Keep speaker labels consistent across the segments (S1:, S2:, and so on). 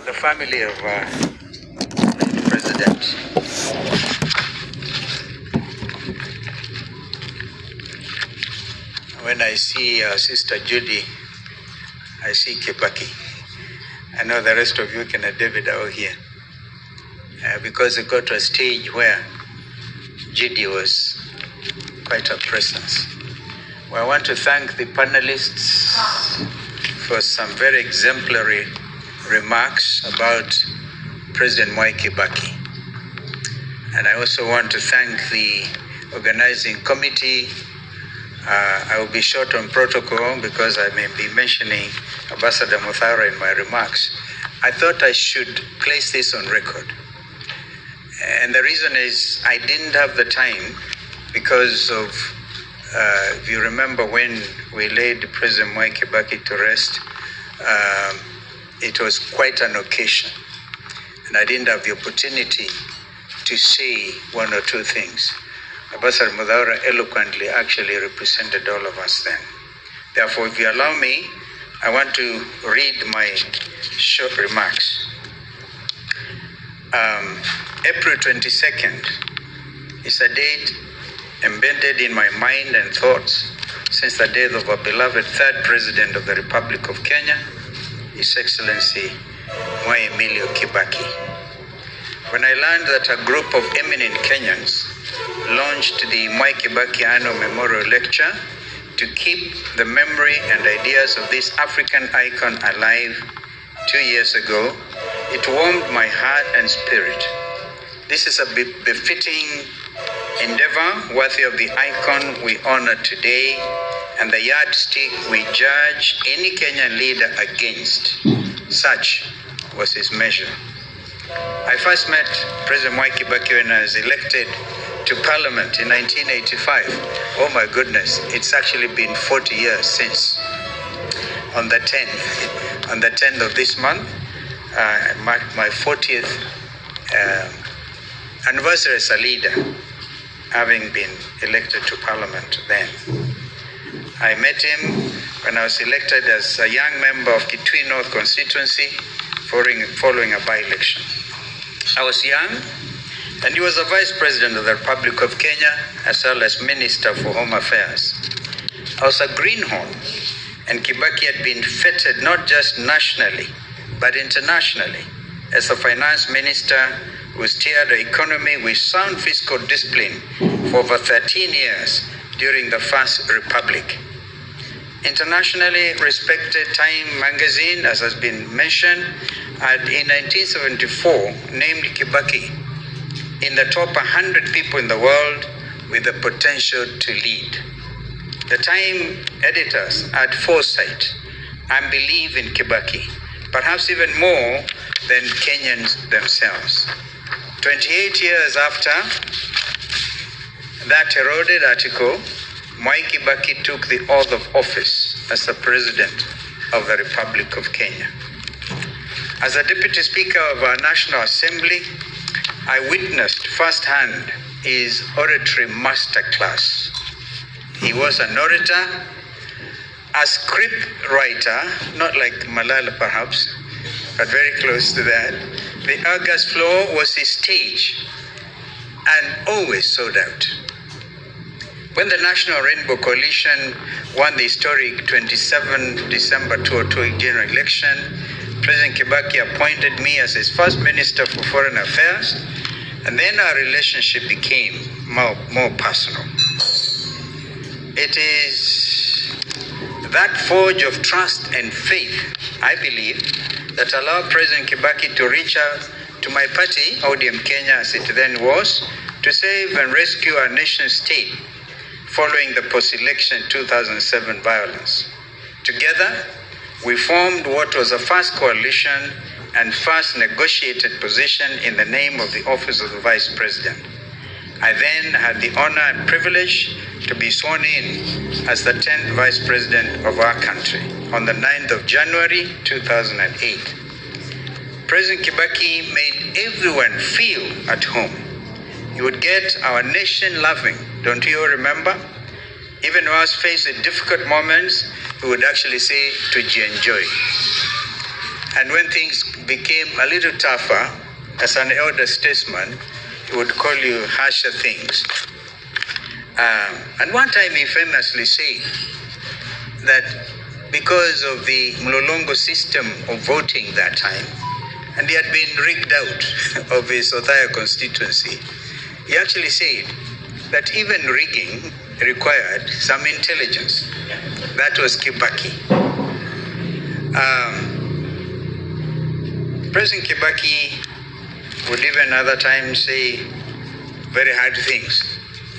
S1: the family of the president. When I see Sister Judy, I see Kibaki. I know the rest of you, Kenneth David, are all here. Because it got to a stage where Judy was quite a presence. Well, I want to thank the panelists for some very exemplary remarks about President Mwai Kibaki. And I also want to thank the organizing committee. I will be short on protocol because I may be mentioning Ambassador Muthara in my remarks. I thought I should place this on record. And the reason is I didn't have the time because of, if you remember when we laid President Mwai Kibaki to rest, it was quite an occasion. And I didn't have the opportunity to say one or two things. Ambassador Muthara eloquently actually represented all of us then. Therefore, if you allow me, I want to read my short remarks. April 22nd is a date embedded in my mind and thoughts since the death of our beloved third President of the Republic of Kenya, His Excellency Mwai Kibaki. When I learned that a group of eminent Kenyans launched the Mwai Kibaki Annual Memorial Lecture to keep the memory and ideas of this African icon alive 2 years ago, it warmed my heart and spirit. This is a befitting endeavor worthy of the icon we honor today and the yardstick we judge any Kenyan leader against. Such was his measure. I first met President Mwai Kibaki when I was elected to Parliament in 1985. Oh my goodness, it's actually been 40 years since. On the 10th of this month, I marked my 40th anniversary as a leader, having been elected to Parliament then. I met him when I was elected as a young member of Kitui North constituency following a by-election. I was young, and he was the Vice President of the Republic of Kenya, as well as Minister for Home Affairs. I was a greenhorn, and Kibaki had been feted not just nationally, but internationally, as a finance minister who steered the economy with sound fiscal discipline for over 13 years during the First Republic. Internationally respected Time magazine, as has been mentioned, had in 1974 named Kibaki in the top 100 people in the world with the potential to lead. The Time editors had foresight and believe in Kibaki, perhaps even more than Kenyans themselves. 28 years after that heralded article, Mwai Kibaki took the oath of office as the President of the Republic of Kenya. As a Deputy Speaker of our National Assembly, I witnessed firsthand his oratory masterclass. He was an orator, a script writer, not like Malala perhaps, but very close to that. The August floor was his stage and always sold out. When the National Rainbow Coalition won the historic 27 December 2002 general election, President Kibaki appointed me as his first Minister for Foreign Affairs, and then our relationship became more personal. It is that forge of trust and faith, I believe, that allowed President Kibaki to reach out to my party, ODM Kenya as it then was, to save and rescue our nation state following the post-election 2007 violence. Together, we formed what was the first coalition and first negotiated position in the name of the office of the Vice President. I then had the honor and privilege to be sworn in as the 10th Vice President of our country on the 9th of January 2008. President Kibaki made everyone feel at home. He would get our nation loving. Don't you all remember? Even when I was faced with difficult moments, he would actually say, to enjoy. And when things became a little tougher, as an elder statesman, he would call you harsher things. And one time he famously said that because of the Mlolongo system of voting that time, and he had been rigged out of his Othaya constituency, he actually said that even rigging required some intelligence. That was Kibaki. President Kibaki would even other times say very hard things,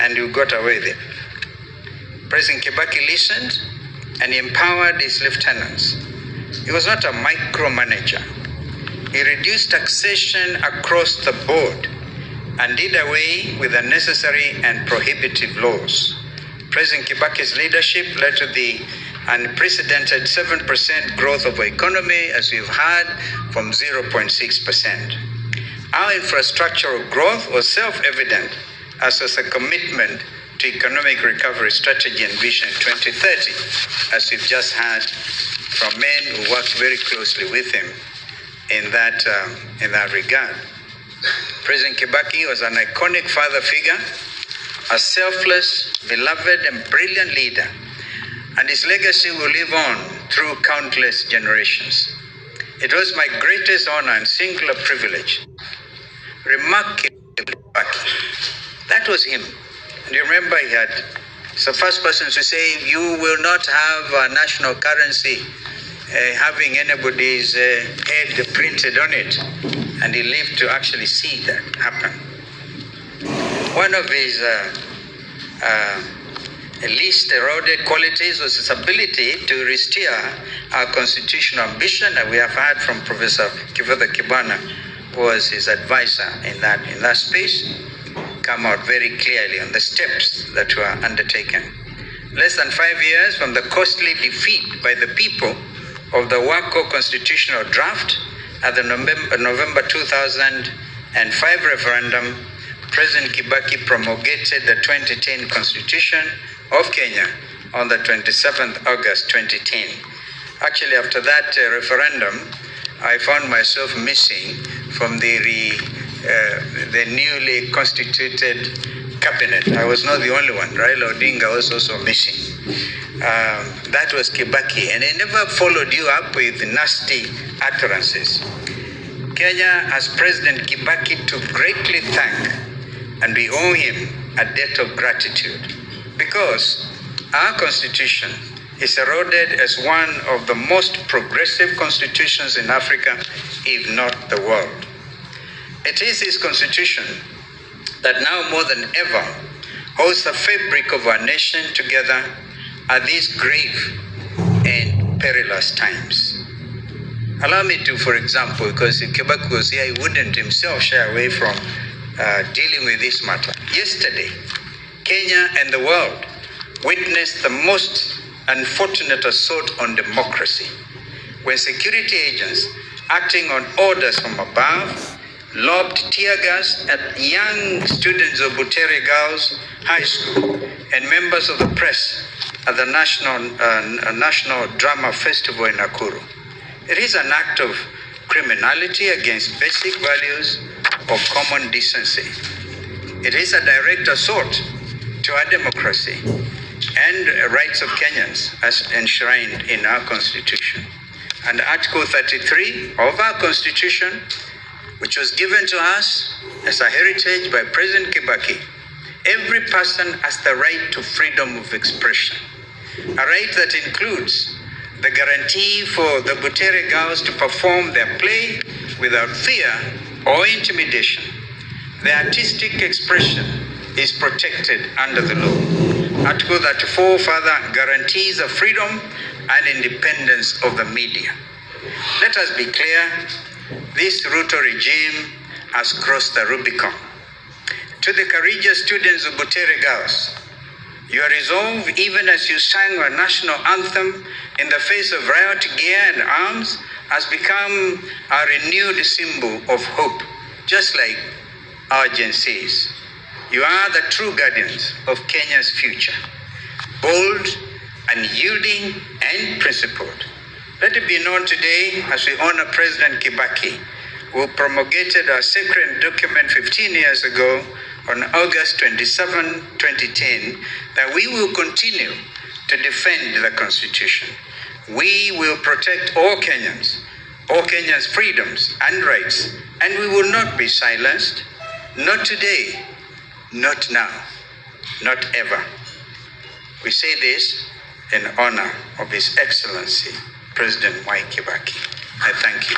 S1: and you got away with it. President Kibaki listened and he empowered his lieutenants. He was not a micromanager. He reduced taxation across the board and did away with unnecessary and prohibitive laws. President Kibaki's leadership led to the unprecedented 7% growth of our economy, as we've had, from 0.6%. Our infrastructural growth was self-evident, as was a commitment to economic recovery strategy and vision 2030, as we've just heard from men who worked very closely with him in that regard. President Kibaki was an iconic father figure, a selfless, beloved, and brilliant leader, and his legacy will live on through countless generations. It was my greatest honor and singular privilege. Remarkable Kibaki. That was him. And you remember he's the first person to say, you will not have a national currency having anybody's head printed on it. And he lived to actually see that happen. One of his least eroded qualities was his ability to restore our constitutional ambition, and we have heard from Professor Kivutha Kibwana, who was his advisor in that space, come out very clearly on the steps that were undertaken. Less than 5 years from the costly defeat by the people of the Wako constitutional draft at the November 2005 referendum, President Kibaki promulgated the 2010 Constitution of Kenya on the 27th August 2010. Actually, after that referendum, I found myself missing from the newly constituted cabinet. I was not the only one. Raila Odinga was also missing. That was Kibaki, and he never followed you up with nasty utterances. Kenya has President Kibaki to greatly thank, and we owe him a debt of gratitude, because our constitution is heralded as one of the most progressive constitutions in Africa, if not the world. It is his constitution that now more than ever holds the fabric of our nation together at these grave and perilous times. Allow me to, for example, because if Kibaki was here, he wouldn't himself shy away from dealing with this matter. Yesterday, Kenya and the world witnessed the most unfortunate assault on democracy, when security agents, acting on orders from above, lobbed tear gas at young students of Butere Girls High School and members of the press at the National Drama Festival in Nakuru. It is an act of criminality against basic values of common decency. It is a direct assault to our democracy and rights of Kenyans as enshrined in our Constitution. And Article 33 of our Constitution, which was given to us as a heritage by President Kibaki, every person has the right to freedom of expression, a right that includes the guarantee for the Butere girls to perform their play without fear or intimidation. The artistic expression is protected under the law. Article 34 further guarantees the freedom and independence of the media. Let us be clear, this Ruto regime has crossed the Rubicon. To the courageous students of Butere Girls, your resolve, even as you sang our national anthem in the face of riot gear and arms, has become a renewed symbol of hope, just like our Gen Zs. You are the true guardians of Kenya's future, bold, unyielding, and principled. Let it be known today, as we honor President Kibaki, who promulgated our sacred document 15 years ago on August 27, 2010, that we will continue to defend the Constitution. We will protect all Kenyans' freedoms and rights, and we will not be silenced, not today, not now, not ever. We say this in honor of His Excellency, President Mwai Kibaki. I thank you.